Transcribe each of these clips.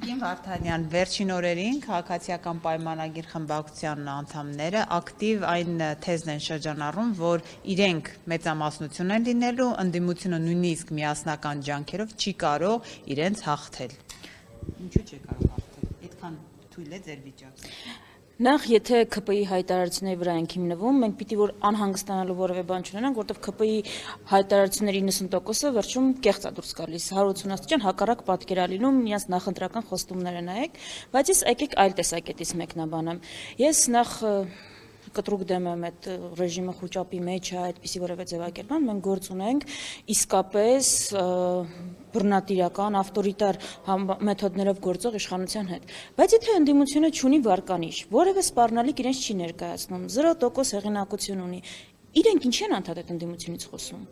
Տիկին Վարդանյան, վերջին օրերին քաղաքացիական պայմանագիր խմբակցության անդամները ակտիվ այն թեզն են շրջանառում, որ իրենք մեծամասնություն են լինելու, ընդդիմությունը նույնիսկ միասնական ջանքերով չի կարող իրենց հաղթել։ Ինչու՞ չի կարող հաղթել։ Այդքան թույլ է ձեր վիճակը։ Նախ, եթե ԿՊ-ի հայտարարությունների վրա ենք հիմնվում, մենք պիտի որ անհանգստանալու որևէ բան չունենանք, որտեղ ԿՊ-ի հայտարարությունների 90%-ը վերջում կեղծ է դուրս գալիս, 180 աստիճան հակառակ պատկեր է լինում, իրենց նախընտրական խոստումները նայեք, բայց ես եկեք այլ տեսակետից մեկնաբանեմ։ Ես նախ կտրուկ դեմ եմ այդ ռեժիմը խոճապի մեջ է, այդպիսի որևէ ձևակերպման, մենք գործ ունենք իսկապես բռնատիրական, ավտորիտար մեթոդներով գործող իշխանության հետ։ Բայց եթե ընդդիմությունը չունի վարկանիշ, որևէ սպառնալիք իրենց չի ներկայացնում, 0% հեղինակություն ունի, իրենք ինչ են անդադար ընդդիմությունից խոսում։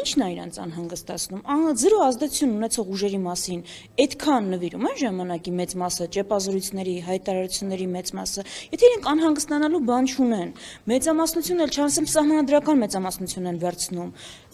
Ինչն է իրանց անհանգստացնում։ Զրո ազդեցություն ունեցող ուժերի մասին այդքան նվիրում են ժամանակի մեծ մասը, ճեպազրույցների, հայտարարությունների մեծ մասը։ Եթե իրենք անհանգստանալու բան չունեն, մեծամասնությունն էլ չանցեմ սահմանադրական մեծամասնություն են վերցնում։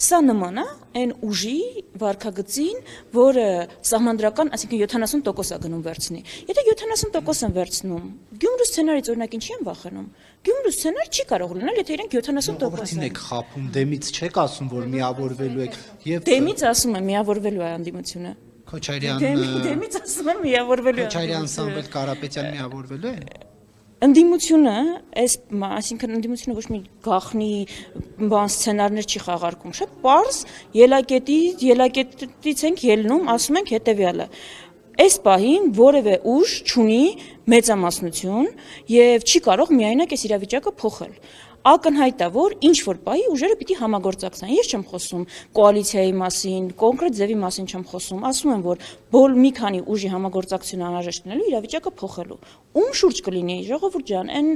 Սա նման է այն ուժի վարքագծին, որը սահմանադրական, այսինքն 70% է գնում վերցնի։ Եթե 70% են վերցնում, Գյումրու սցենարից օրինակ ինչի են վախենում։ Գյումրու սցենար չի կարող լինել, եթե իրենք 70% եք խափում, դեմից չեք ասում, որ միավորվելու եք եւ դեմից ասում եմ միավորվելու է անդիմությունը։ Դեմից ասում եմ միավորվելու է։ Քոչարյան Սամվել Կարապետյան միավորվելու է։ Ընդդիմությունը, այսինքն ընդդիմությունը ոչ մի գաղտնի բան սցենարներ չի խաղարկում, շատ պարզ ելակետից ենք ելնում, ասում ենք հետեւյալը։ Այս պահին որևէ ուժ չունի մեծամասնություն եւ չի կարող միայնակ այս իրավիճակը փոխել։ Ակնհայտ է, որ ինչ որ պահի ուժերը պիտի համագործակցեն։ Ես չեմ խոսում կոալիցիայի մասին, կոնկրետ ձևի մասին չեմ խոսում, ասում եմ, որ մի քանի ուժի համագործակցությունը անհրաժեշտ լինելու իրավիճակը փոխելու։ Ում շուրջ կլինի, ժողովուրդ ջան, այն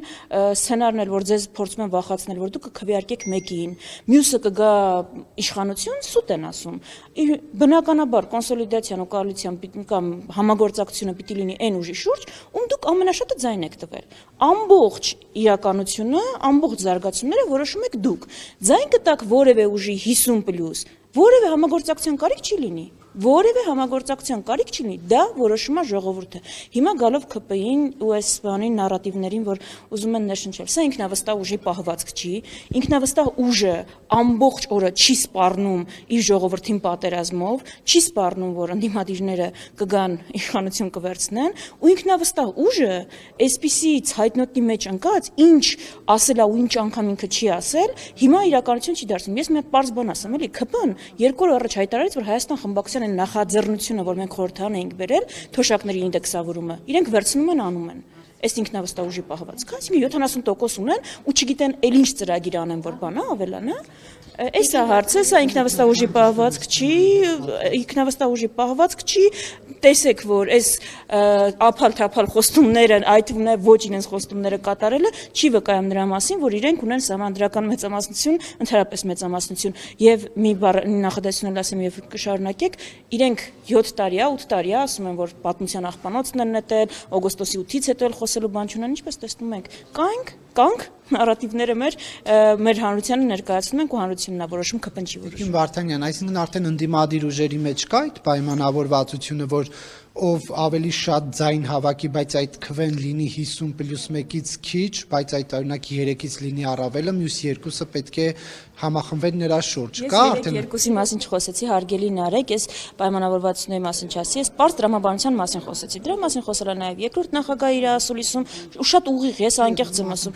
սցենարն էլ, որ ձեզ փորձում են վախեցնել, որ դուք կքվեարկեք մեկին, մյուսը կգա իշխանություն, սուտ են ասում։ Բնականաբար կոնսոլիդացիան ու կոալիցիան կամ համագործակցությունը պիտի լինի այն ուժի շուրջ, ում դուք ամենաշատը ձայն եք տվել։ Ամբողջ իրականությունը, ամբողջ զարգացումները որոշում եք դուք։ Ձայն կտակ որևէ ուժի 50+, որևէ համագործակցության կարիք չի լինի։ Որևէ համագործակցության կարիք չունի, դա որոշում է ժողովուրդը։ Հիմա գալով ԿՊ-ին ու այս բանի նարատիվներին, որ ուզում են ներշնչել, սա ինքնավստահ ուժի պահվածք չի, ինքնավստահ ուժը ամբողջ օրը չի սպառնում իր ժողովրդին պատերազմով, չի սպառնում, որ ընդդիմադիրները կգան իշխանություն կվերցնեն, ու ինքնավստահ ուժը այսպիսի ցայտնոտնի մեջ ընկած, ինչ ասել է ու ինչ անգամ ինքը չի ասել, հիմա իրականություն չի դարձնում։ Ես մի հատ պարզ բան ասեմ, էլի ԿՊ-ն 2 օր առաջ հայտարարեց, որ Հայաստան խմբակցության այն նախաձեռնությունը, որ մենք խորհրդան էինք բերել, թոշակների ինդեքսավորումը, իրենք վերցնում են անում են։ Այս ինքնավստահ ուժի պահվածքը, այսինքն 70% ունեն ու չգիտեն էլ ինչ ծրագիր անեն, որ բանը ավելանա։ Այս է հարցը, սա ինքնավստահ ուժի պահվածք չի, տեսեք, որ այս ափալ-թափալ խոստումները, այդ թվում նաև ոչ իրենց խոստումները կատարելը չի վկայում նրա մասին, որ իրենք ունեն սահմանադրական մեծամասնություն, ընդհանրապես մեծամասնություն, եւ մի բառ նախադասությունել ասեմ եւ կշարունակեք, իրենք 7 տարի, 8 տարի, ասում են, որ պատմության աղբանոցն են նետել, օգոստոսի 8-ից հետո էլ խոսելու բան չունեն, ինչպես տեսնում եք, կանք նարատիվները մեր հանրությանը ներկայացնում ենք ու հանրությունն է որոշում ԿՊ-ն չի որոշում։ Տիկին Վարդանյան, այսինքն արդեն ընդդիմադիր ուժերի մեջ կա այդ պայմանավորվածությունը, որ ով ավելի շատ ձայն հավաքի, բայց այդ քվեն լինի 50+1-ից քիչ, բայց այդ օրինակ 3-ից լինի առավելը, մյուս երկուսը պետք է համախմբվեն նրա շուրջ։ Կա արդեն երկուսի մասին չխոսեցի, հարգելի Նարեկ, ես պայմանավորվածությունների մասին չասի, ես պարզ տրամաբանության մասին խոսեցի։ Դրա մասին խոսել է նաև երկրորդ նախագահը իր ասուլիսում, ու շատ ուղիղ, ես անկեղծ եմ ասում։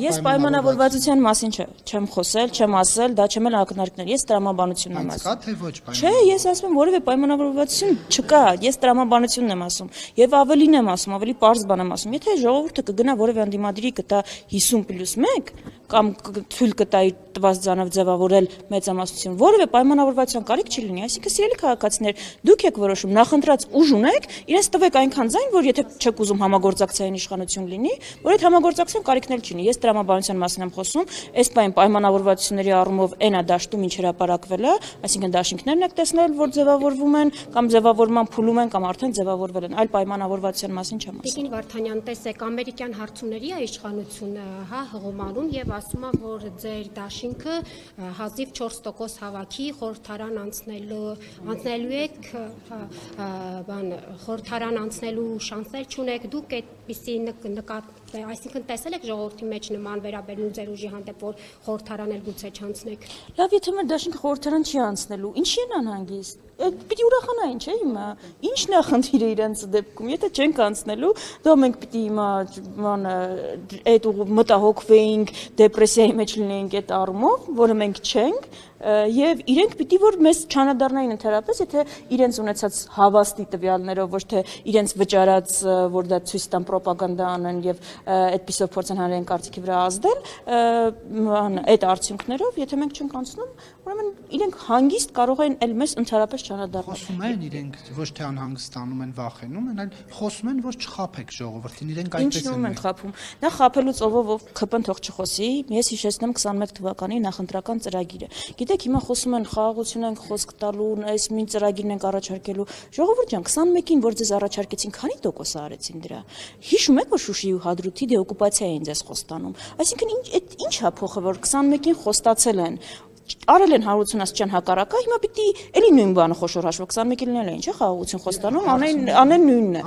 Ես պայմանավորվածության մասին չեմ խոսել, չեմ ասել, դա չեմ էլ ակնարկներ, ես տրամաբանությունն եմ ասում։ Կա թե ոչ պայմանավորվածություն։ Չէ, ես ասում եմ, որևէ պայմանավորվածություն չկա, ես տրամաբանությունն եմ ասում, եւ ավելին եմ ասում, ավելի պարզ բան եմ ասում։ Եթե ժողովուրդը կգնա որևէ անդիմադրի կտա 50+1 կամ թույլ կտա իր տված ձանով ձևավորել մեծամասնություն, որևէ պայմանավորվածության կարիք չի լինի, այսինքն սիրելի քաղաքացիներ, դուք եք որոշում, նախընտրած ուժ ունեք, իրենց տվեք այնքան ձայն, որ եթե չեք ուզում համագործակցային իշխանություն լինի, որ այդ համագործակցության կարիքն էլ չունի։ Ես տրամաբանության մասին եմ խոսում, այս պայմանավորվածությունների առումով այնա դաշտում ինչ հրապարակվել է, այսինքն դաշինքներն եք տեսնել, որ ձևավորվում են կամ ձևավորման փուլում են կամ արդեն ձևավորվել են, այլ պայմանավորվածության մասին չեմ ասում։ Տիկին Վարդանյան, տեսեք, ամերիկյան հարցումների է իշխանությունը, հղում անում եւ ասում է, որ ձեր դաշինքը հազիվ 4% հավաքի խորհրդարան անցնելու եք, խորհրդարան անցնելու շանսեր չունեք, դուք այդպիսի այսինքն տեսել եք ժողովրդի մեջ նման վերաբերմունք ձեր ուժի հանդեպ, որ խորհրդարան էլ գուցե չանցնեք։ Լավ, եթե մեր դաշինքը խորհրդարան չի անցնելու, ինչի են անհանգիստ։ Պիտի ուրախանային, չէ՞ հիմա։ Ինչն է խնդիրը իրենց դեպքում։ Եթե չենք անցնելու, դա մենք պիտի հիմա այդ մտահոգվեինք, դեպրեսիայի մեջ լինեինք այդ առումով, որը մենք չենք, եւ իրենք պիտի որ մեզ չանադառնային ընդհանրապես, եթե իրենց ունեցած հավաստի տվյալներով, ոչ թե իրենց վճարած, որ դա ցույց տան ռոպագանդա անեն եւ այդպիսով փորձեն հանրային կարծիքի վրա ազդել, այդ արդյունքներով, եթե մենք չենք անցնում, ուրեմն իրենք հանգիստ կարող են ել մեզ ընդհանրապես չանադառնալ։ Խոսում են իրենք ոչ թե անհանգստանում են, վախենում են, այլ խոսում են, որ չխաբեք ժողովրդին, իրենք այդպես են։ Ինչու են խաբում։ Նա խաբելու ծովով ԿՊ-ն թող չխոսի, ես հիշեցնեմ 21 թվականի նախընտրական ծրագիրը։ Գիտեք, հիմա խոսում են խաղաղություն ենք խոսք տալու, այս մի ծրագիրն ենք առաջարկելու։ Ժողովուրդ ջան, 21-ին որ ձեզ առաջարկեցին, քանի տոկոս արեցին դրա։ Հիշում եք, որ Շուշիի ու Հադրութի դեօկուպացիա էին ձեզ խոստանում։ Այսինքն ինչ է փոխը, որ 21-ին խոստացել են, արել են Հարություն Ասատրյան հակառակը, հիմա պիտի էլի նույն բանը խոշոր հաշվով 21-ին լինել են, չէ՞, խաղաղություն խոստանում, անեն նույնն է։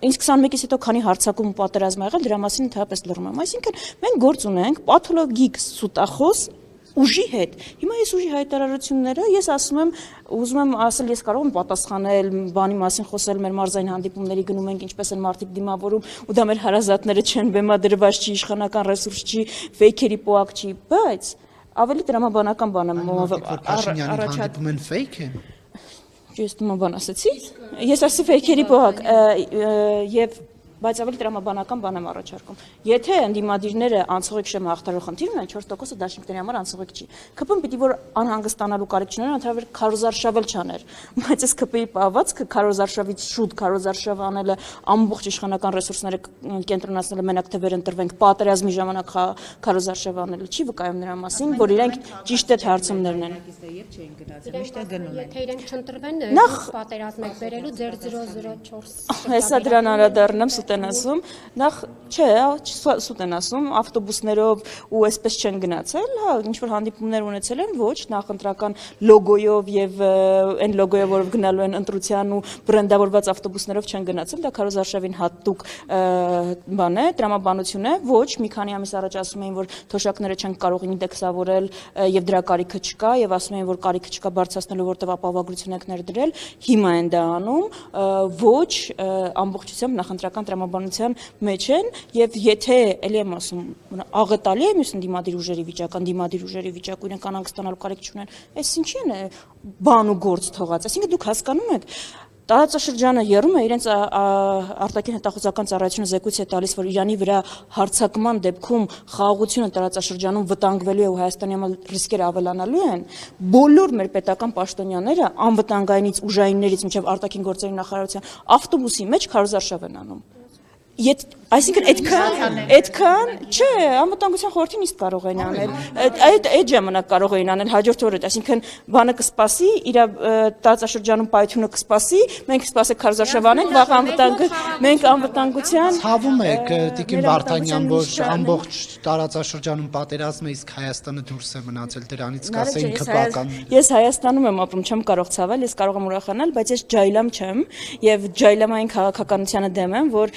Իսկ 21-ից հետո քանի հարձակում ու պատերազմ ա եղել, դրա մասին ընդհանրապես լռում եմ։ Այսինքն մենք գործ ունենք պաթոլոգիկ սուտախոս ուժի հետ։ Հիմա այս ուժի հայտարարությունները, ես ասում եմ, ուզում եմ ասել, ես կարող եմ պատասխանել, բանի մասին խոսել, մեր մարզային հանդիպումների գնում ենք, ինչպես են մարդիկ դիմավորում, ու դա մեր հարազատները չեն, բեմադրված չի, իշխանական ռեսուրս չի, ֆեյքերի պոակ չի, բայց ավելի տրամաբանական բան եմ հանդիպում են ֆեյք են։ Ես տրամաբան ասեցի, ես ասի ֆեյքերի պոակ եւ բայց ավելի տրամաբանական բան եմ առաջարկում։ Եթե ընդդիմադիրները անցողիկ շեմ հաղթարող խնդիր ունեն, 4%-ը դաշինքների համար անցողիկ չի։ ԿՊ-ն պիտի որ անհանգստանալու կարիք չունենա, ընդհանրապես քարոզարշավել չաներ։ Բայց այս ԿՊ-ի պահվածքը քարոզարշավից շուտ քարոզարշավ անելը, ամբողջ իշխանական ռեսուրսները կենտրոնացնելը, մենակ թե վերընտրվենք պատերազմի ժամանակ քարոզարշավ անելը չի վկայում նրա մասին, որ իրենք ճիշտ այդ հարցումներն են։ Եթե իրենք չընտրվեն, պատերազմ եք բերելու ձեր 004։ Հեսա դրան անդրադառնամ սուտ են ասում, նախ չէ, սուտ են ասում, ավտոբուսներով ու այսպես չեն գնացել, հա, ինչ-որ հանդիպումներ ունեցել են, ոչ, նախընտրական լոգոյով եւ այն լոգոյով, որով գնալու են ընտրության ու բրենդավորված ավտոբուսներով չեն գնացել, դա քարոզարշավին հատուկ բան է, տրամաբանություն է, ոչ, մի քանի ամիս առաջ ասում էին, որ թոշակները չեն կարող ինդեքսավորել եւ դրա կարիքը չկա եւ ասում էին, որ կարիքը չկա բարձրացնելու, որտեղ ապահովագրություն եք ներդրել, հիմա են դա անում, ոչ, ամբողջությամբ նախընտրական տրամաբանության մեջ են եւ եթե ելի եմ ասում աղետալի է մյուս ընդդիմադիր ուժերի վիճակը, ընդդիմադիր ուժերի վիճակը իրենք անհանգստանալու կարիք չունեն, այս ինչի է բան ու գործ թողած, այսինքն դուք հասկանում եք տարածաշրջանը եռում է իրենց արտաքին հետախուզական ծառայությունը զեկույց է տալիս, որ Իրանի վրա հարձակման դեպքում խաղաղությունը տարածաշրջանում վտանգվելու է ու Հայաստանի համար ռիսկերը ավելանալու են, բոլոր մեր պետական պաշտոնյաները անվտանգայինից ուժայիններից մինչև արտաքին գործերի նախարարության ավտոբուսի մեջ քարոզարշավ են անում։ Այսինքն այդքան, չէ, անվտանգության խորհրդին իսկ կարող են անել, այդ ժամանակ կարող են անել հաջորդ օրը, այսինքն բանը կսպասի, իր տարածաշրջանում պայթյունը կսպասի, մենք կսպասենք քարոզարշավ անենք, վաղ մենք անվտանգության ցավում եք Տիկին Վարդանյան, որ ամբողջ տարածաշրջանում պատերազմ է, իսկ Հայաստանը դուրս է մնացել դրանից, կասեին քպականները։ Ես Հայաստանում եմ ապրում, չեմ կարող ցավել, ես կարող եմ ուրախանալ, բայց ես ջայլամ չեմ եւ ջայլամային քաղաքականությանը դեմ եմ, որ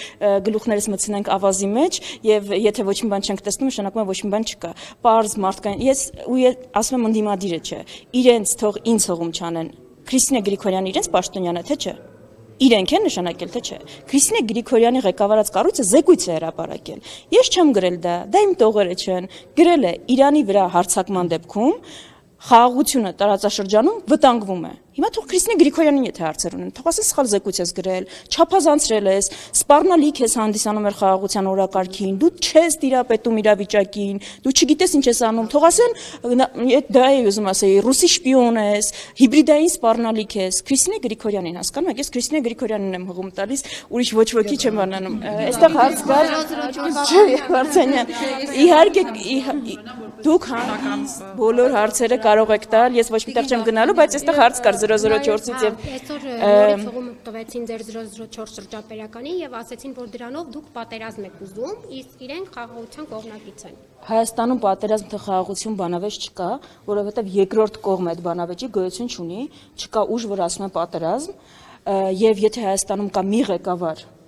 գլուխներս մտցնենք ավազի մեջ եւ եթե ոչ մի բան չենք տեսնում, նշանակում է ոչ մի բան չկա։ Պարզ մարդկային, ես ասում եմ ընդդիմադիրը չէ։ Իրենց թող ինձ հողում չանեն։ Քրիստինե Գրիգորյանը իրենց պաշտոնյանը թե չէ։ Իրենք են նշանակել թե չէ։ Քրիստինե Գրիգորյանի ղեկավարած կառույցը զեկույց է հրապարակել։ Ես չեմ գրել դա իմ տողերը չեն։ Գրել է Իրանի վրա հարձակման դեպքում խաղաղությունը տարածաշրջանում վտանգվում է։ Հիմա թող Քրիստինե Գրիգորյանին եթե հարցեր ունեն, թող ասեն սխալ զեկույց ես գրել, չափազանցրել ես, սպառնալիք ես հանդիսանում էր խաղաղության օրակարգին, դու չես տիրապետում իրավիճակին, դու չգիտես ինչ ես անում, թող ասեն դա է ուզում ասեի, ռուսի շպիոն ես, հիբրիդային սպառնալիք ես, Քրիստինե Գրիգորյանին հասկանում եք, ես Քրիստինե Գրիգորյանին եմ հողում տալիս, ուրիշ ոչ ոքի չեմ բանանում։ Այստեղ հարց կար, չէ, Վարդանյան, իհարկե դուք բոլոր հարցերը կարող եք տալ, ես ոչ միտեղ չեմ գնալու, բայց այստեղ հարց կար 004-ից եւ այսօր նորից հողում տվեցին ձեր 004 շրջապերականին եւ ասեցին, որ դրանով դուք պատերազմ եք ուզում, իսկ իրենք խաղաղության կողմնակից են։ Հայաստանում պատերազմ թե խաղաղություն բանավեճ չկա, որովհետեւ երկրորդ կողմը այդ բանավեճի գոյություն չունի, չկա ուժ, որ ասում է պատերազմ, եւ եթե Հայաստանում կա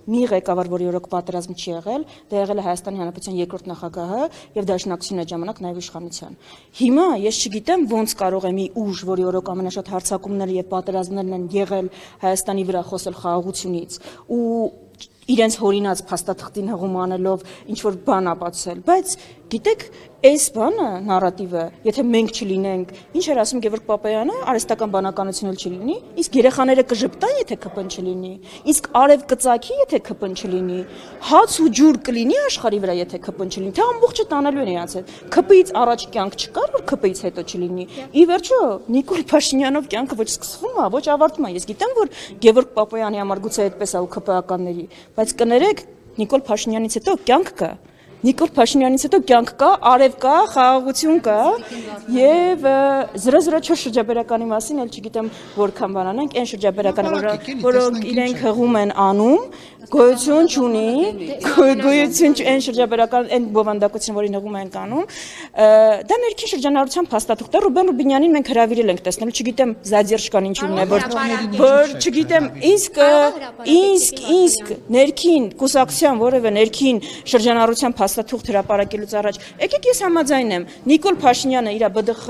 մի ղեկավար, որի օրոք պատերազմ չի եղել, դա եղել է Հայաստանի Հանրապետության երկրորդ նախագահը եւ դաշնակցությունը այդ ժամանակ նաեւ իշխանության։ Հիմա ես չգիտեմ ոնց կարող է մի ուժ, որի օրոք ամենաշատ հարձակումները եւ պատերազմներն են եղել Հայաստանի վրա խոսել խաղաղությունից ու իրենց հորինած փաստաթղթին հղում անելով ինչ որ բան ապացուցել, բայց գիտեք, այս բանը նարատիվը, եթե մենք չլինենք, ինչ էր ասում Գևորգ Պապայանը, արհեստական բանականություն էլ չլինի, իսկ երեխաները կժպտան, եթե ԿՊ-ն չլինի, իսկ արև կծակի, եթե ԿՊ-ն չլինի, հաց ու ջուր կլինի աշխարհի վրա, եթե ԿՊ-ն չլինի, թե ամբողջը տանելու են իրաց հետ։ ԿՊ-ից առաջ կյանք չկար, որ ԿՊ-ից հետո չլինի։ Ի վերջո, Նիկոլ Փաշինյանով կյանքը ոչ սկսվում է, ոչ ավարտվում է։ Ես գիտեմ, որ Գևորգ Պապայանի համար գուցե այդպես է ու ԿՊ-ականների, բայց կներեք, Նիկոլ Փաշինյանից հետո կյանք կա։ Նիկոլ Փաշինյանից հետո կյանք կա, արև կա, խաղաղություն կա եւ 004 շրջաբերականի մասին էլ չգիտեմ որքան բան անենք, այն շրջաբերականը, որոնք իրենք հղում են անում, գոյություն չունի, այն շրջաբերական այն բովանդակությունը, որին հղում են անում, դա ներքին շրջանառության փաստաթուղթ է, Ռուբեն Ռուբինյանին մենք հրավիրել ենք տեսնելու, չգիտեմ Զադիրջկան ինչու՞ն է, որ չգիտեմ, իսկ ներքին կուսակցության որևէ ներքին շրջանառության փաստաթուղթ հրապարակելուց առաջ, եկեք ես համաձայն եմ, Նիկոլ Փաշինյանը իր ԲԴԽ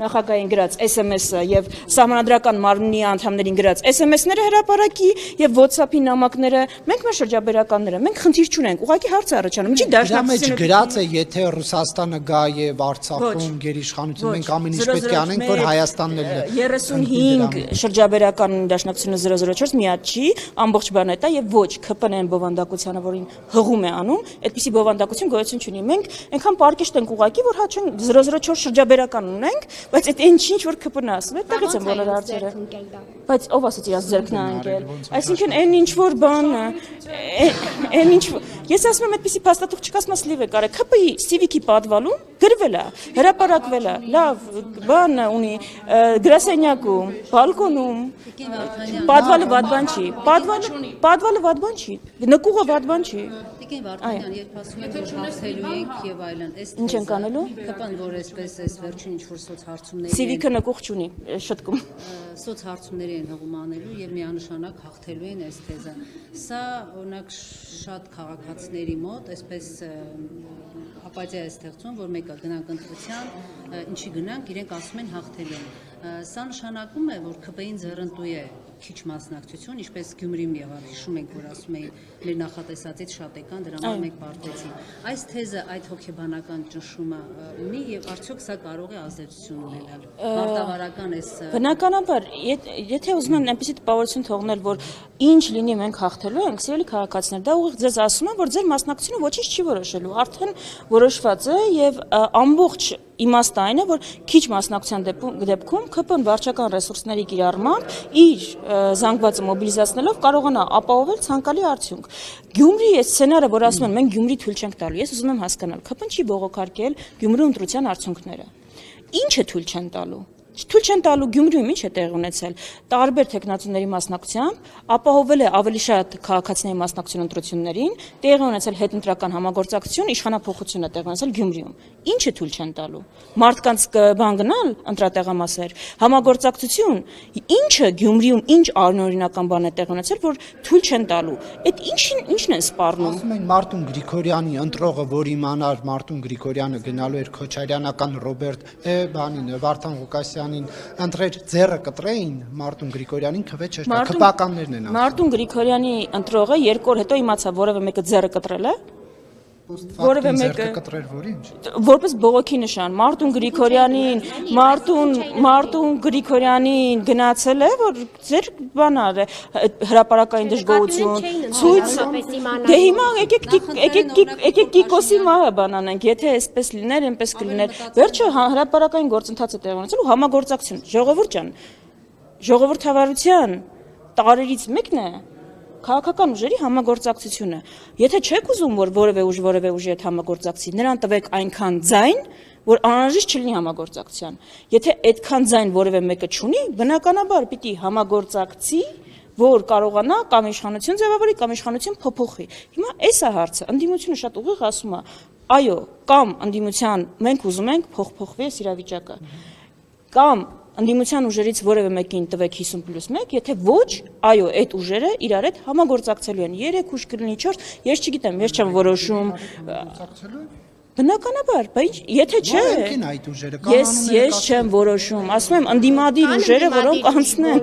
նախագահին գրած SMS-ը եւ Սահմանադրական մարմնի անդամներին գրած SMS-ները հրապարակի եւ WhatsApp-ի նամակները, մենք մեր շրջաբերականները, մենք խնդիր չունենք, ուղղակի հարց է առաջանում, ինչի դաշնակցությունը գրած է, եթե Ռուսաստանը գա եւ Արցախում գերիշխանություն, մենք ամեն ինչ պետք է անենք, որ Հայաստանն էլ 35 շրջաբերական դաշնակցությունը 004 միած չի, ամբողջ բանը դա եւ ոչ ԿՊՆ բովանդակությանը, որին հղում է անում, այդպիսի բովանդակություն գոյություն չունի։ Մենք այնքան պարկեշտ ենք ուղղակի, որ հաճեն 004 շրջաբերական ունենք, բայց այդ ինչ որ ԿՊՆ ասում է, այդտեղից են բոլոր հարցերը։ Բայց ով ասաց իրաց ձեռքն է ընկել։ Այսինքն այն ինչ որ բանը, այն ինչ ես ասում եմ այդպիսի փաստաթուղթ չկա, ասում սլիվ է կարել ԿՊ-ի Civic-ի պատվալում գրվել է, հրապարակվել է, լավ, բանը ունի գրասենյակում, բալկոնում, պատվալը վատ բան չի, պատվալը վատ բան չի, նկուղը վատ բան չի։ Տիկին Վարդանյան, երբ ասում եք, որ հաղթելու ենք եւ այլն, ինչ ենք անելու։ ԿՊ-ն, որ այսպես այս վերջին ինչ որ սոցհարցումների Civic-ը նկուղ չունի, շտկում։ Սոցհարցումների են հղում անելու եւ միանշանակ հաղթելու են այս թեզը։ Սա օրինակ շատ քաղաքացիների մոտ այսպես ապաթիա է ստեղծում, որ մեկը գնանք ընտրության, ինչի գնանք, իրենք ասում են հաղթելու են։ Սա նշանակում է, որ ԿՊ-ին ձեռնտու է քիչ մասնակցություն, ինչպես Գյումրիում եղավ, հիշում ենք, որ ասում էին մեր նախատեսածից շատ եկան, դրա համար մենք պարտեցին։ Այս թեզը, այդ հոգեբանական ճնշումը ունի եւ արդյոք սա կարող է ազդեցություն ունենալ մարտավարական այս Բնականաբար, եթե ուզում են այնպեսի տպավորություն թողնել, որ ինչ լինի մենք հաղթելու ենք, սիրելի քաղաքացիներ, դա ուղիղ ձեզ ասում եմ, որ ձեր մասնակցությունը ոչինչ չի որոշելու, արդեն որոշված է եւ ամբողջ իմաստը այն է, որ քիչ մասնակցության դեպքում ԿՊ-ն վարչական ռեսուրսների կիրառմամբ իր զանգվածը մոբիլիզացնելով կարողանա ապահովել ցանկալի արդյունք։ Գյումրի այս սցենարը, որ ասում են մենք Գյումրի թույլ չենք տալու, ես ուզում եմ հասկանալ, ԿՊ-ն չի բողոքարկել Գյումրու ընտրության արդյունքները։ Ինչ է թույլ չեն տալու։ Թույլ չեն տալու Գյումրիում ինչ է տեղի ունեցել։ Տարբեր տեխնացուների մասնակցությամբ ապահովել է ավելի շատ քաղաքացիների մասնակցություն ընտրություններին, տեղի ունեցել հետընտրական համագործակցություն, իշխանափոխություն է տեղի ունեցել Գյումրիում։ Ինչ է թույլ չեն տալու։ Մարդկանց բան գնալ ընտրատեղամասեր, համագործակցություն, ինչը Գյումրիում ինչ անօրինական բան է տեղի ունեցել, որ թույլ չեն տալու։ Այդ ինչն են սպառնում։ Ասում են Մարտուն Գրիգորյանի ընտրողը, որ իմանար Մարտուն Գրիգորյանը գնալու էր Քոչարյանական Ռոբերտ բանին Վարդան Ղուկասյանին ընտրեր ձեռը կտրեին Մարտուն Գրիգորյանին քվե չէր տա քպականներն են ասում Մարտուն Գրիգորյանի ընտրողը 2 օր հետո իմացավ որևէ մեկը ձեռը կտրել է որևէ մեկը կտրեր որինչ որպես բողոքի նշան Մարտուն Գրիգորյանին գնացել է որ ձեր բանալ է հրապարակային դժգոհություն ցույց դե հիմա եկեք Կիկոսի մահը բանանենք եթե այսպես լիներ այնպես կլիներ վերջը հրապարակային գործընթաց է տեղի ունեցել ու համագործակցություն ժողովուրդ ջան ժողովրդավարության տարերից մեկն է քաղաքական ուժերի համագործակցությունը։ Եթե չեք ուզում, որ որևէ ուժի հետ համագործակցի, նրան տվեք այնքան ձայն, որ անհրաժեշտ չլինի համագործակցության։ Եթե այդքան ձայն որևէ մեկը չունի, բնականաբար պիտի համագործակցի, որ կարողանա կամ իշխանություն ձևավորի, կամ իշխանություն փոփոխի։ Հիմա այս է հարցը, ընդդիմությունը շատ ուղիղ ասում է, այո, կամ ընդդիմության մենք ուզում ենք փոխվի այս իրավիճակը, կամ ընդդիմության ուժերից որևէ մեկին տվեք 50+1, եթե ոչ, այո, այդ ուժերը իրար հետ համագործակցելու են 3 ուժ կլինի 4, ես չգիտեմ, ես չեմ որոշում։ Բնականաբար, բայց եթե չէ, ես չեմ որոշում, ասում եմ ընդդիմադիր ուժերը, որոնք անցնեն։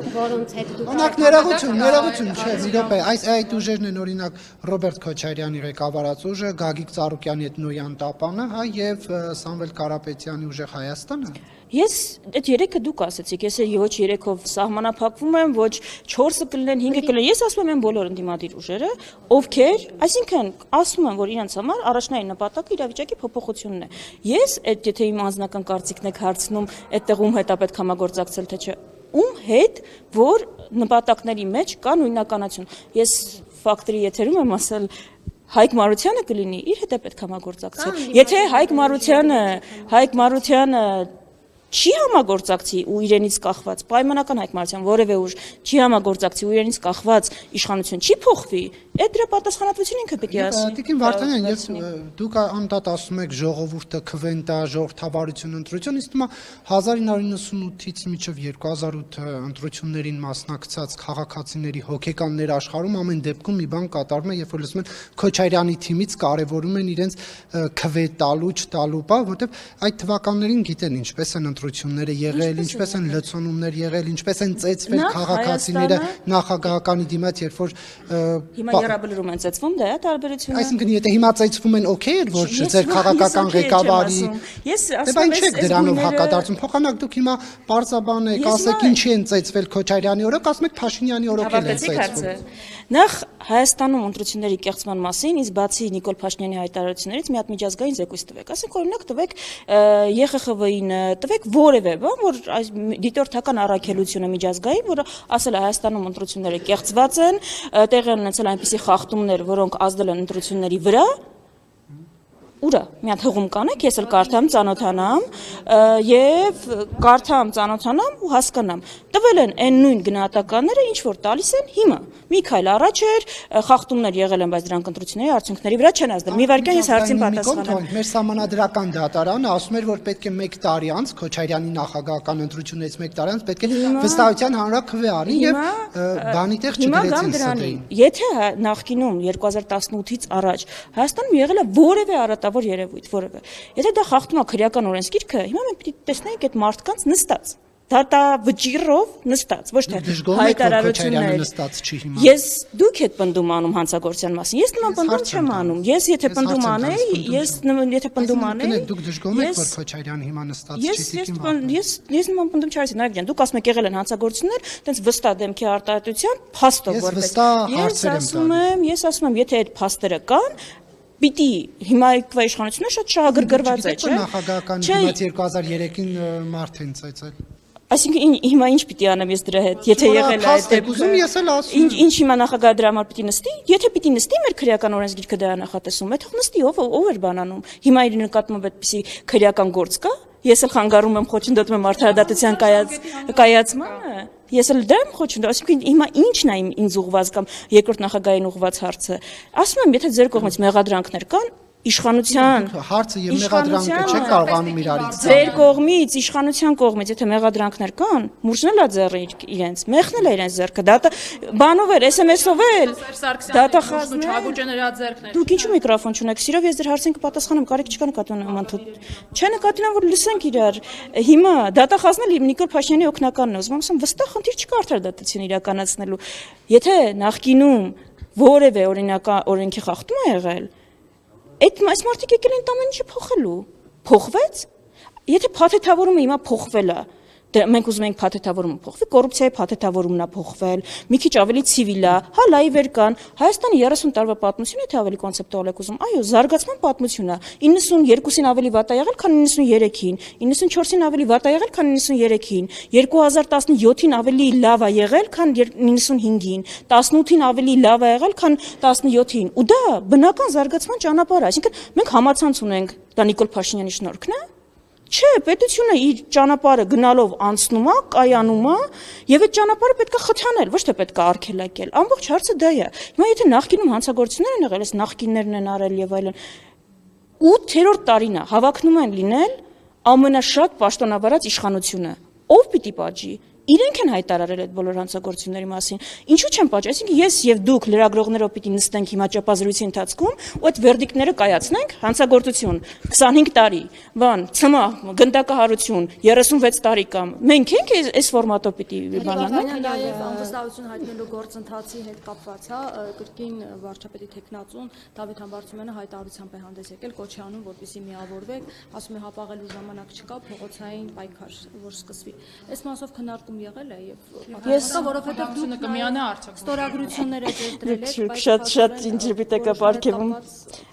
Օրինակ ներողություն, չէ, մի րոպե, այդ ուժերն են օրինակ Ռոբերտ Քոչարյանի ղեկավարած ուժը, Գագիկ Ծառուկյանի հետ Նոյան Տապանը, հա, եւ Սամվել Կարապետյանի ուժը Հայաստանը։ Ես այդ 3-ը դուք ասացիք, ես ոչ 3-ով սահմանափակվում եմ, ոչ 4-ը կլինեն, 5-ը կլինեն։ Ես ասում եմ բոլոր ընդդիմադիր ուժերը, ովքեր, այսինքն ասում են, որ իրենց համար առաջնային նպատակը իրավիճակի փոփոխությունն է։ Ես այդ եթե իմ անձնական կարծիքն եք հարցնում, այդտեղ ում հետ է պետք համագործակցել, թե չէ, ում հետ, որ նպատակների մեջ կա նույնականություն։ Ես ֆակտորի եթերում եմ ասել Հայկ Մարությանը կլինի, իր հետ է պետք համագործակցել։ Եթե Հայկ Մարությանը չի համագործակցի ու իրենից կախված, պայմանական Հայկ Մարությանը որևէ ուժ չի համագործակցի ու իրենից կախված իշխանություն չի փոխվի, այդ դրա պատասխանատվությունը ինքը պետք է ասի։ Տիկին Վարդանյան, դուք անդադ ասում եք ժողովուրդը քվենտա, ժողովրդավարություն ընտրություն, իսկ հիմա 1998-ից մինչև 2008 ընտրություններին մասնակցած քաղաքացիների հոգեկաններ աշխարհում ամեն դեպքում մի բան կատարվում է, երբ որ լսում են Քոչարյանի թիմից կարևորում են իրենց քվետալու, չտալու, որովհետև այդ թվականներին գիտեն ինչպես են ընտրությունները եղել, ինչպես են լցոնումներ եղել, ինչպես են ծեծվել քաղաքացիները նախագահականի դիմաց, երբ որ հիմա երաբլրում են ծեծվում, դա է տարբերությունը։ Այսինքն եթե հիմա ծեծվում են, օքեյ էր, որ ձեր քաղաքական ղեկավարի ասում չեք դրանով հակադարձում, փոխանակ դուք հիմա պարզաբան եք, ասեք ինչի են ծեծվել Քոչարյանի օրոք, ասում եք Փաշինյանի օրոք են ծեծվում։ Նախ Հայաստանում ընտրությունների կեղծման մասին, իսկ բացի Նիկոլ Փաշինյանի հայտարարություններից մի հատ միջազգային զեկույց տվեք, ասենք օրինակ տվեք ԵԽԽՎ-ին, տվեք որևէ բան, որ դիտորդական առաքելությունը միջազգային, որը ասել է Հայաստանում ընտրությունները կեղծված են, տեղի են ունեցել այնպիսի խախտումներ, որոնք ազդել են ընտրությունների վրա, ուրա մի հատ հղում կանեք, ես էլ կարդամ, ծանոթանամ եւ ու հասկանամ։ Տվել են այն նույն գնահատականները, ինչ որ տալիս են հիմա։ Մի քայլ առաջ էր, խախտումներ եղել են, բայց դրանք ընտրությունների արդյունքների վրա չեն ազդել։ Մի վարքյան ես հարցին պատասխանեմ։ Մեր սահմանադրական դատարանը ասում էր, որ պետք է 1 տարի անց Քոչարյանի նախագահական ընտրություններից 1 տարի անց պետք է վստահության հանրաքվե արի եւ բանի տեղ չդրեցին սդեին։ Եթե նախկինում 2018-ից առաջ Հայաստանում եղել է որևէ արատավոր երևույթ, որևէ։ Եթե դա խախտում է քրեական օրենսգիրքը, հիմա մենք պիտի տեսնենք այդ մարդկանց նստած Դա վճիրով նստած, ոչ թե հայտարարություններ։ Ես դուք եք պնդում անում հանցագործության մասին։ Ես նման պնդում չեմ անում։ Ես եթե պնդում անեի, դուք դժգոհ եք, որ Քոչարյանը հիմա նստած չի։ Ես նման պնդում չարեցի, նայեք ջան, դուք ասում եք եղել են հանցագործություններ, տենց վստահ դեմքի արտահայտության փաստով որպես։ Ես ասում եմ, եթե այդ փաստերը կան, պիտի հիմա իշխանությունը շատ շահագրգռված է, չէ՞։ Նախագահական դիմաց 2003-ին մարդ են ծեծել։ Այսինքն հիմա ինչ պիտի անեմ ես դրա հետ, եթե եղել է այդ դեպքը։ Ինչ հիմա նախագահը դրա համար պիտի նստի։ Եթե պիտի նստի, մեր քրեական օրենսգիրքը դա նախատեսում է, թող նստի, ով էր բանանում։ Հիմա իր նկատմամբ այդպիսի քրեական գործ կա։ Ես էլ խանգարում եմ, խոչընդոտում եմ արդարադատության կայացմանը։ Ես էլ դա եմ խոչընդոտում, այսինքն հիմա ինչն է ինձ ուղված կամ երկրորդ նախագահային ուղված հարցը։ Ասում եմ, եթե ձեր կողմից մեղադրանքներ կան, իշխանության հարցը եւ մեղադրանքը չեք կարողանում իրարից ձեր կողմից իշխանության կողմից եթե մեղադրանքներ կան մուրժնել է ձեռը իրենց մեղնել է իրենց ձեռքը դա բանով էր SMS-ով էլ դատախազն դուք ինչու միկրոֆոն չունեք սիրով ես ձեր հարցին կպատասխանեմ կարիք չկա նկատունեմ չէ նկատունեմ որ լսենք իրար հիմա դատախազնել Նիկոլ Փաշինյանի օգնականն է ուզում ասեմ վստահ խնդիր չկա արդարադատություն իրականացնելու եթե նախկինում որևէ օրենքի խախտում է եղել Այդ մարդիկ եկել են ամեն ինչը փոխելու։ Փոխվեց։ Եթե փաթեթավորումը հիմա փոխվել է, մենք ուզում ենք փաթեթավորումը փոխվի, կոռուպցիայի փաթեթավորումն է փոխվել, մի քիչ ավելի ցիվիլ է, հա լայվեր կան։ Հայաստանի 30 տարվա պատմությունը եթե ավելի կոնցեպտուալ եք ուզում, այո, զարգացման պատմություն է։ 92-ին ավելի վատ է եղել, քան 93-ին, 94-ին ավելի վատ է եղել, քան 93-ին, 2017-ին ավելի լավ է եղել, քան 95-ին, 18-ին ավելի լավ է եղել, քան 17-ին։ Ու դա բնական զարգացման ճանապարհ է, այսինքն մենք համացանց ունենք, դա Նիկոլ Փաշինյանի շնորհքն է։ Չէ, պետությունը իր ճանապարհը գնալով անցնում է, կայանում է, եւ այդ ճանապարհը պետք է խթանել, ոչ թե պետք է արգելակել։ Ամբողջ հարցը դա է։ Հիմա եթե նախկինում հանցագործություններ են եղել, այս նախկիններն են արել եւ այլն, 8-րդ տարին է հավակնում են լինել ամենաշատ պաշտոնավարած իշխանությունը։ Ով պիտի պատժի։ Իրենք են հայտարարել այդ բոլոր հանցագործությունների մասին։ Ինչու չեն պատժի, այսինքն ես եւ դուք լրագրողներով պիտի նստենք հիմա ճապազրույցի ընթացքում ու այդ վերդիկները կայացնենք, հանցագործություն 25 տարի, ցմահ, գնդակահարություն 36 տարի կամ մենք ենք այս ֆորմատով պիտի բանանանք։ Նաև անվստահություն հայտնելու գործընթացի հետ կապված, կրկին վարչապետի տեխնացուն Դավիթ Համբարձումյանը հայտարարությամբ է հանդես եկել, կոչ է անում, որպեսզի միավորվեք, ասում է հապաղելու ժամանակ չկա, փողոցային պայքար որ սկսվի։ Այս մասով քննարկում եղել է եւ որովհետեւ դուք կմիանա արդյոք ստորագրությունները դրել եք, շատ ինժեբիտե կապարկեվում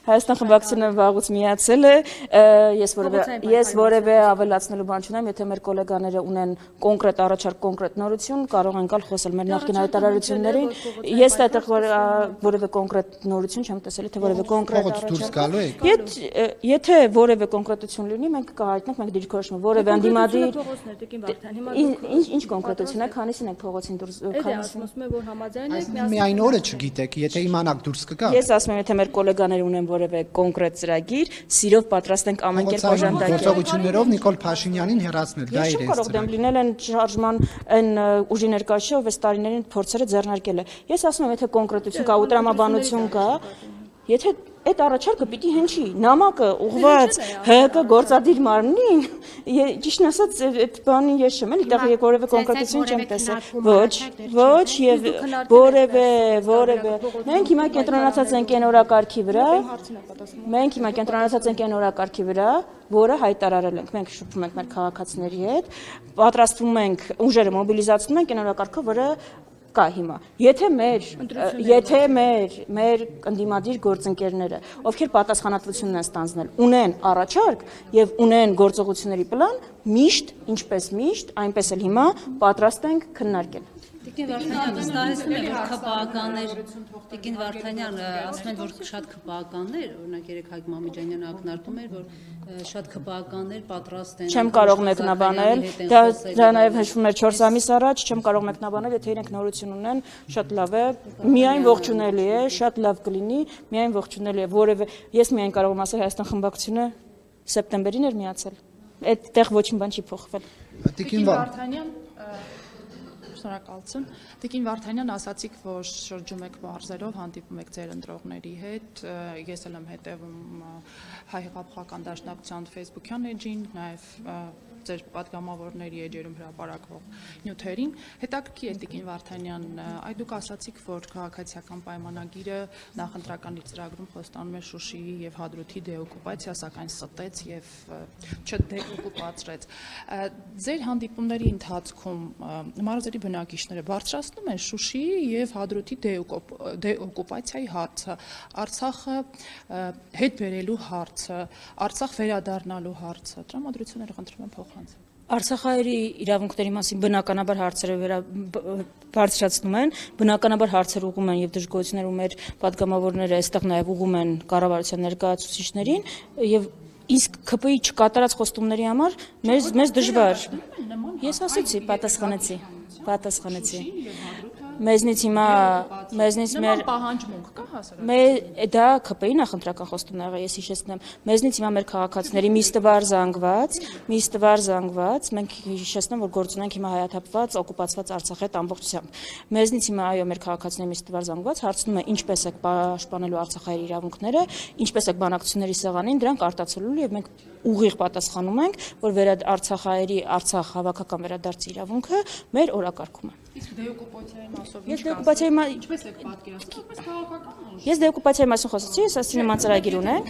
Հայաստան խմբակցությունը վաղուց միացել է, ես որևէ ավելացնելու բան չունեմ, եթե մեր գոլեգաները ունեն կոնկրետ առաջարկ, կոնկրետ նորություն, կարող են գալ խոսել մեր նախկին հայտարարություններին, ես այդտեղ որևէ կոնկրետ նորություն չեմ տեսել, թե որևէ կոնկրետ առաջարկ։ Եթե որևէ կոնկրետություն լինի, մենք կհայտնենք, մենք դիրքորոշում որևէ անդիմադիր ինչ կոնկրետություն է, քանիսին եք փողոցին դուրս քանիսին։ Ասում եմ, որ համաձայն եք, միայն օրը չգիտեք, եթե իմանաք դուրս կգա։ Ես ասում եմ, եթե մեր գոլեգաները ունեն որևէ կոնկրետ ծրագիր, սիրով պատրաստ ենք ամեն կերպ օժանդակել։ Գործողություններով Նիկոլ Փաշինյանին հեռացնել, դա իր է։ Ես կարող դեմ լինել են շարժման այն ուժի ներկայացուցիչով այս տարիներին փորձերը ձեռնարկել է։ Ես ասում եմ, եթե կոնկրետություն կա ու տրամաբանություն կա, եթե այդ առաջարկը պիտի հնչի, նամակը ուղղված ՀԿ գործադիր մարմնին, ճիշտն ասած, այդ բանին ես չեմ, էլի տեղ որևէ կոնկրետություն չեմ տեսել։ Ոչ, եւ որևէ մենք հիմա կենտրոնացած ենք այն օրակարգի վրա, որը հայտարարել ենք։ Մենք շփվում ենք մեր քաղաքացիների հետ, պատրաստվում ենք, ուժերը մոբիլիզացնում ենք այն օրակարգը, որը կա հիմա։ Եթե մեր ընդդիմադիր գործընկերները, ովքեր պատասխանատվությունն են ստանձնել, ունեն առաջարկ եւ ունեն գործողությունների պլան, ինչպես միշտ, այնպես էլ հիմա պատրաստ ենք քննարկել։ Տիկին Վարդանյան վստահեցնում է, որ ՔՊԱ-կաններ, Տիկին Վարդանյան ասում են, որ շատ ՔՊԱ-կաններ, օրինակ երեք Հայկ Մամիջանյանը ակնարկում էր, որ շատ ՔՊԱ-կաններ պատրաստ են։ Չեմ կարող մեկնաբանել, դա նաև հաշվում էր 4 ամիս առաջ, չեմ կարող մեկնաբանել, եթե իրենք նորություն ունեն, շատ լավ է, միայն ողջունելի է, շատ լավ կլինի, միայն ողջունելի է, որևէ ես միայն կարող եմ ասել Հայաստան խմբակցությունը սեպտեմբերին էր միացել։ Այդտեղ ոչինչ բան չի փոխվել։ Տիկին Վարդանյան Շնորհակալություն։ Տիկին Վարդանյան, ասացիք, որ շրջում եք մարզերով, հանդիպում եք ձեր ընտրողների հետ, ես էլ եմ հետևում Հայ հեղափոխական դաշնակցության Facebook-յան էջին, նաև ձեր պատգամավորների էջերում հրապարակվող նյութերին։ Հետաքրքիր է Տիկին Վարդանյան, այ դուք ասացիք, որ քաղաքացիական պայմանագիրը նախընտրական ծրագրում խոստանում է Շուշիի եւ Հադրութի դեօկուպացիա, սակայն ստեց եւ չդեօկուպացրեց։ Ձեր հանդիպումների ընթացքում մարզերի բնակիչները բարձրացնում են Շուշիի եւ Հադրութի դեօկուպացիայի հարցը, Արցախը հետ բերելու հարցը, Արցախ վերադառնալու հարցը, տրամադրությունները խնդրում եմ փոխանցել։ Արցախահայերի իրավունքների մասին բնականաբար հարցերը բարձրացնում են, բնականաբար հարցեր ուղղում են եւ դժգոհություններ ու մեր պատգամավորները այստեղ նաեւ ուղղում են կառավարության ներկայացուցիչներին եւ իսկ ԿՊ-ի չկատարած խոստումների համար մեզ դժվար։ Ես ասացի, պատասխանեցի։ Մեզնից մեր պահանջմունք կա հասարակության։ Դա ԿՊ-ի նախընտրական խոստումն է, ես հիշեցնեմ։ Մեզնից հիմա մեր քաղաքացիների միս տվար զանգված, մենք հիշեցնեմ, որ գործունենք հիմա հայաթափված, օկուպացված Արցախի հետ ամբողջությամբ։ Մեզնից հիմա այո մեր քաղաքացիների միս տվար զանգված, հարցնում է ինչպես եք պաշտպանելու Արցախահայերի իրավունքները, ինչպես եք բանակցությունների սեղանին դրանք արտացոլելու եւ մենք ուղիղ պատասխանում ենք, որ Արցախահայերի Արցախ հավաքական վերադարձի իրավունքը մեր օրակարգում է։ Իսկ դեօկուպացիայի մասով ինչպես եք պատկերացնում, այս քաղաքական ուժ։ Ես դեօկուպացիայի մասին խոսեցի, ես ասացի նման ծրագիր ունենք։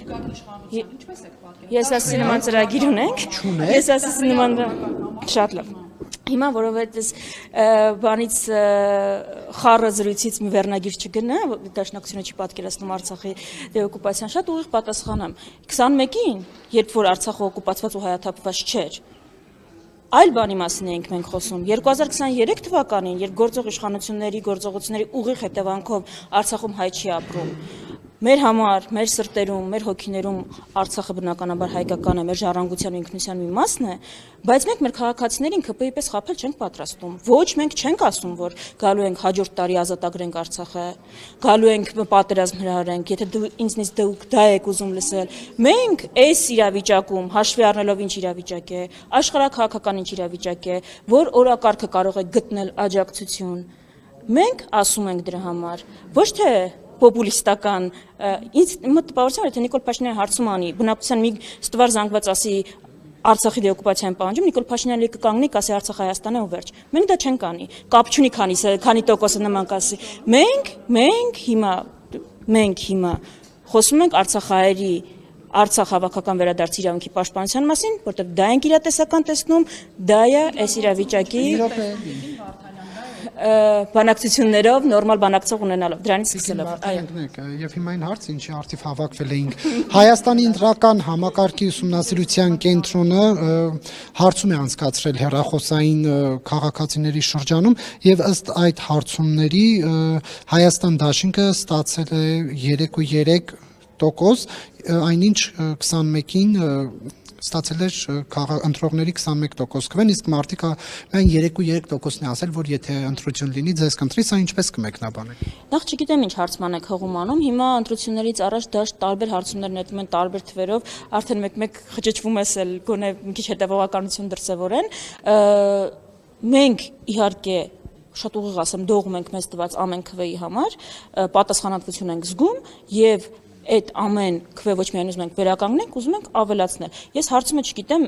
Ինչպես եք պատկերացնում։ Ես ասացի նման ծրագիր ունենք։ Ես ասացի նման շատ լավ։ Հիմա որովհետեւ բանից խառը զրույցից մի վերնագիր չգնա, դաշնակցությունը չի պատկերացնում Արցախի դեօկուպացիան, շատ ուղիղ պատասխանեմ։ 21-ին, երբ որ Արցախը օկուպացված ու հայաթափված չէր, այլ բանի մասին ենք մենք խոսում։ 2023 թվականին, երբ գործող իշխանությունների գործողությունների ուղիղ հետևանքով Արցախում հայ չի ապրում, Մեր համար, մեր սրտերում, մեր հոգիներում Արցախը բնականաբար հայկական է, մեր ժառանգության ու ինքնության մի մասն է, բայց մենք մեր քաղաքացիներին ԿՊ-ի պես խաբել չենք պատրաստում։ Ոչ, մենք չենք ասում, որ գալու ենք հաջորդ տարի ազատագրենք Արցախը, գալու ենք պատերազմ հրահրենք, եթե դու ինձնից դա եք ուզում լսել։ Մենք այս իրավիճակում, հաշվի առնելով ինչ իրավիճակ է, աշխարհաքաղաքական ինչ իրավիճակ է, որ օրակարգը կարող է գտնել աջակցություն, մենք ասում ենք դրա համար, ոչ թե պոպուլիստական, ինձ տպավորություն է, թե Նիկոլ Փաշինյանը հարցում անի, բնակության մի ստվար զանգված ասի Արցախի դեօկուպացիան պահանջում, Նիկոլ Փաշինյանը կկանգնի, կասի Արցախ Հայաստան է ու վերջ։ Մենք դա չենք անի, կապ չունի քանի տոկոսը նման կասի։ Մենք հիմա խոսում ենք արցախահայերի Արցախ հավաքական վերադարձի իրավունքի պաշտպանության մասին, որտեղ դա ենք իրատեսական տեսնում, դա է այս իրավիճակի բանակցություններով նորմալ բանակցող ունենալով դրանից սկսելով եւ հիմա այն հարցը ինչի արդիվ հավաքվել էինք Հայաստանի Ընտրական համակարգի ուսումնասիրության կենտրոնը հարցում է անցկացրել հեռախոսային քաղաքացիների շրջանում եւ ըստ այդ հարցումների Հայաստան դաշինքը ստացել է 3.3% այնինչ 21-ին ստացել էր ընտրողների 21% քվեն, իսկ մարդիկ միայն 3.3%-ն է ասել, որ եթե ընտրություն լինի, ձեզ կընտրի, սա ինչպես կմեկնաբանեք։ Նախ չգիտեմ ինչ հարցման եք հողումանում, հիմա ընտրություններից առաջ դաշտ տարբեր հարցումներ նետում են տարբեր թվերով, արդեն մեկ խճճվում ես էլ գոնե մի քիչ հետևողականություն դրսևորեն։ Մենք իհարկե շատ ուղիղ ասեմ, դողում ենք մեզ տված ամեն քվեի համար, պատասխանատվություն ենք զգում եւ այդ ամեն քվե ոչ միայն ուզում ենք վերականգնենք, ուզում ենք ավելացնել։ Ես հարցումը չգիտեմ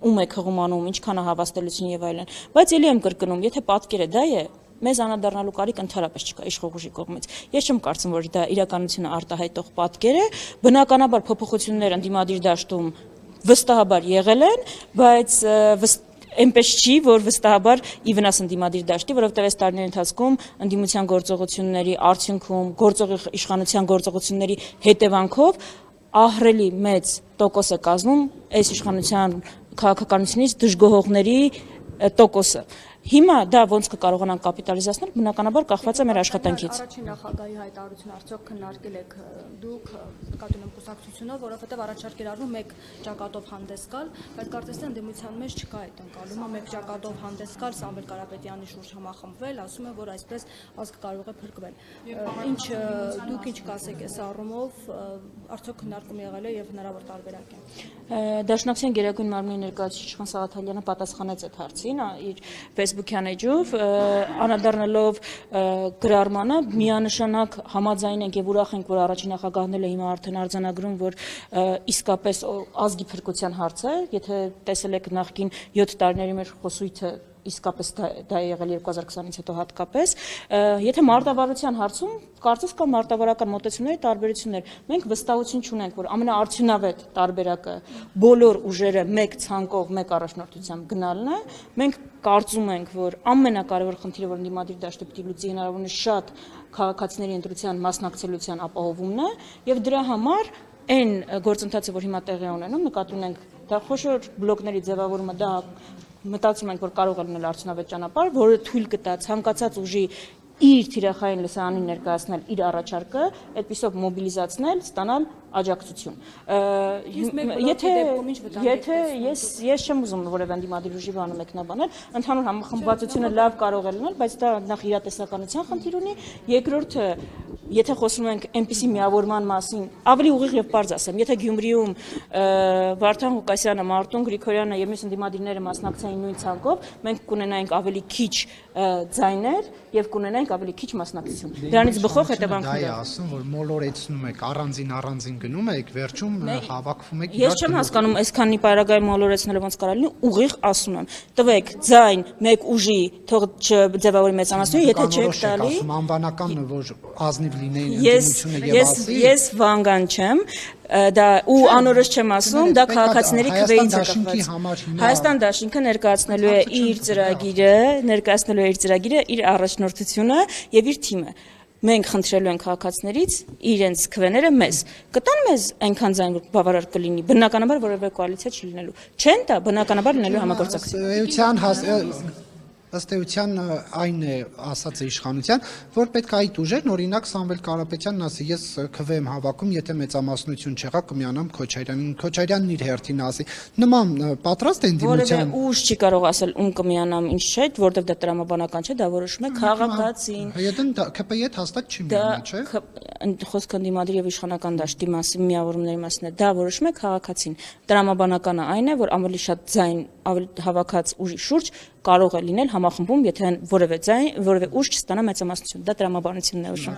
ում եք հղումանում, ինչքան է հավաստելություն եւ այլն, բայց ելի եմ կրկնում, եթե պատկերը դա է, մեզ անդառնալու կարիք ընդհանրապես չկա իշխող ուժի կողմից։ Ես չեմ կարծում, որ դա իրականությունը արտահայտող պատկեր է, բնականաբար փոփոխություններ ընդդիմադիր դաշտում վստահաբար եղել են, բայց այնպես չի, որ վստահաբար ի վնաս ընդդիմադիր դաշտի, որովհետև այս տարիների ընթացքում ընդդիմության գործողությունների արդյունքում, գործող իշխանության գործողությունների հետևանքով ահռելի մեծ տոկոս է կազմում այս իշխանության քաղաքականությունից դժգոհողների տոկոսը։ Հիմա դա ոնց կկարողանանք կապիտալիզացնել, բնականաբար կախված է մեր աշխատանքից։ Առաջին նախագահի հայտարարությունը արդյոք քննարկել եք դուք նկատի ունեմ կուսակցությունով, որովհետև առաջարկ էր արվում մեկ ճակատով հանդես գալ, բայց կարծես թե ընդդիմության մեջ չկա այդ ընկալումը, մեկ ճակատով հանդես գալ, Սամվել Կարապետյանի շուրջ համախմբվել, ասում է, որ այսպես ազգը կարող է փրկվել։ Ինչ դուք ինչ կասեք այս առումով, արդյոք քննարկում եղել է եւ հնարավոր տարբերակ է։ Դաշնակցության Գերագույն մարմնի ներկայացուցիչ Իշխան Սաղաթելյանը պատասխանեց այդ հարցին իր Facebook-յան էջով, անդառնալով գրառմանը միանշանակ համաձայն ենք եւ ուրախ ենք, որ առաջին նախագահն էլ է հիմա արդեն արձանագրում, որ իսկապես ազգի փրկության հարց է, եթե տեսել եք նախկին 7 տարիների մեր խոսույթը իսկապես դա է եղել 2020-ից հետո հատկապես, եթե մարտավարության հարցում կարծես կա մարտավարական մոտեցումների տարբերություններ, մենք վստահություն չունենք, որ ամենաարդյունավետ տարբերակը բոլոր ուժերը մեկ ցանկով, մեկ առաջնորդությամբ գնալն է, մենք կարծում ենք, որ ամենակարևոր խնդիրը, որ ընդդիմադիր դաշտը պիտի լուծի հնարավորինս շատ քաղաքացիների ընտրության մասնակցելիության ապահովումն է, եւ դրա համար այն գործընթացը, որ հիմա տեղի ունենում, նկատի ունենք դա խոշոր բլոկների ձևավորումը, դա մտածում ենք, որ կարող է լինել արդյունավետ ճանապարհ, որը թույլ կտա ցանկացած ուժի իր թիրախային լսարանին ներկայացնել իր առաջարկը, այդպիսով մոբիլիզացնել, ստանալ աջակցություն։ Եթե ես չեմ ուզում որևէ ընդդիմադիր ուժի բանը մեկնաբանել, ընդհանուր համախմբվածությունը լավ կարող է լինել, բայց դա նախ իրատեսականության խնդիր ունի, երկրորդը եթե խոսում ենք այնպիսի միավորման մասին, ավելի ուղիղ եւ պարզ ասեմ, եթե Գյումրիում Վարդան Ղուկասյանը, Մարտուն Գրիգորյանը եւ մյուս ընդդիմադիրները մասնակցեին նույն ցանկով, մենք կունենայինք ավելի քիչ ձայներ եւ կունենայինք ավելի քիչ մասնակցություն։ Դրանից բխող հետևանքները։ Դա է ասում, որ մոլորեցնում եք, առանձին գնում եք, վերջում հավաքվում եք։ Ես չեմ հասկանում, այսքանի պարագայում մոլորեցնելը ոնց կարա լինի, ուղիղ ասում եմ։ Տվեք ձայն մեկ ուժի, թող չձևավորի մեծանացնի, եթե չեք տալի։ Ասում անվանական, որ ազնիվ լինեին ընդդիմությունը եւ ասի։ Ես վանգան չեմ, դա ու անորոշ չեմ ասում, դա քաղաքացիների քվեից է կախված։ Հայաստան դաշինքը ներկայացնելու է իր ծրագիրը, իր առաջնորդությունը եւ իր թիմը։ Մենք խնդրելու ենք քաղաքացիներից իրենց քվեները մեզ։ Կտան մեզ այնքան ձայն որ բավարար կլինի, բնականաբար որևէ կոալիցիա չի լինելու։ Չեն տա, բնականաբար լինելու համագործակցություն։ ըստ էության այն է ասած է իշխանության, որ պետք է այդ ուժերն, օրինակ Սամվել Կարապետյանն ասի, ես քվե եմ հավաքում, եթե մեծամասնություն չեղա կմիանամ Քոչարյանին, Քոչարյանն իր հերթին ասի։ Նման պատրաստ են դիմության։ Որևէ ուժ չի կարող ասել ում կմիանամ, ինչ չէ, որովհետև դա տրամաբանական չէ, դա որոշում է քաղաքացին։ ՀՅԴ-ն հաստատ չի միանա, չէ՞։ Խոսքը ընդդիմադիր եւ իշխանական դաշտի մասին միավորումների մասին է, դա որոշում է քաղաքացին։ Տրամաբանականը այն է, որ ավելի շատ ձայն, ավելի հավաքած ուժի շուրջ կարող է լինել համախմբում, եթե որևէ ուժ չստանա մեծամասնություն։ Դա տրամաբանությունն է ուժը։